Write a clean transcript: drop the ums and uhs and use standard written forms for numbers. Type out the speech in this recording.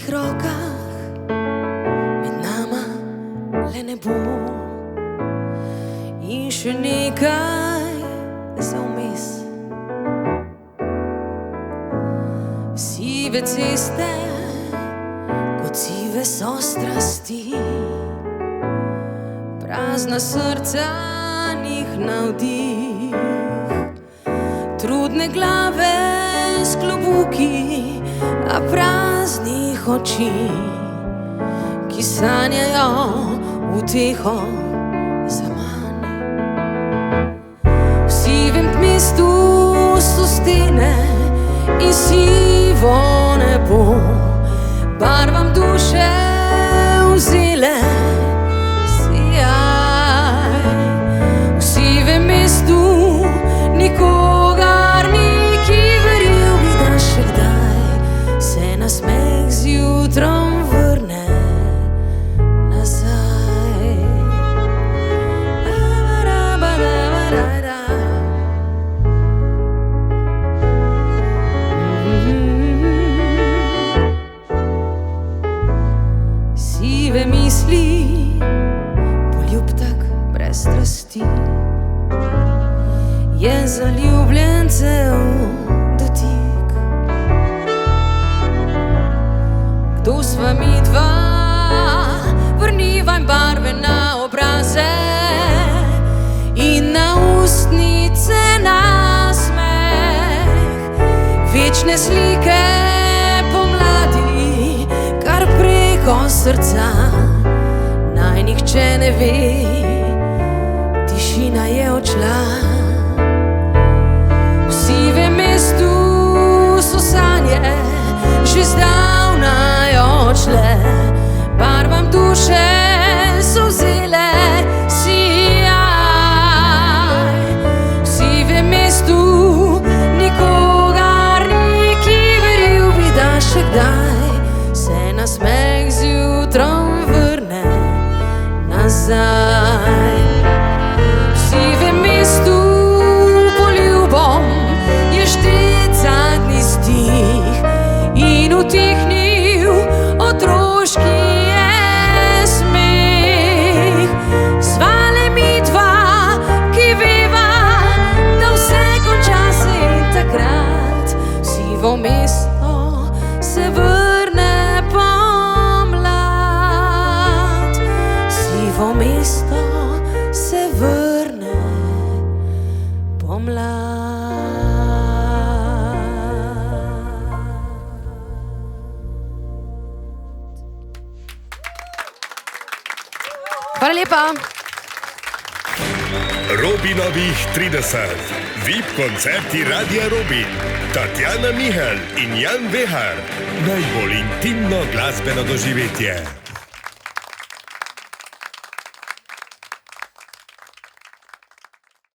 tvojih rokah, med nama le nebo in še nekaj za vmes. Sive ceste, kot sive so strasti, prazna srca njih navdih, trudne glave s klobuki, a praznih oči, ki sanjajo uteho zaman. V sivem mestu so stene in sivo nebo, barvam duše vzele sijaj. V sivem mestu nikogar ni, ki verjel bi, da še kdaj se nasmeh zjutrom vrne nazaj. Sive misli, poljub tak brez strasti, je zaljubljencev dotik. Kdo sva mi dva, vrniva jim barve na obraze in na ustnice nasmeh. Večne slike pomladi, kar preko srca naj nihče ne ve, tišina je odšla. V sivem mestu so sanje že zdavnaj odšle, barvam duše so vzele sijaj. V sivem mestu nikogar ni, ki verjel bi, da še kdaj se nasmeh zjutrom vrne nazaj. V sivem mestu poljubom je štet zadnji stih in utihnil otroški je smeh. Sva le midva, ki veva, da vse konča se in takrat v sivo mesto se vrne pomlad. V sivo mesto se vrne pomlad. Hvala lepa. Robinovih 30. VIP koncerti Radia Robin. Tatjana Mihelj in Jan Vehar. Najbolj intimno glasbeno doživetje.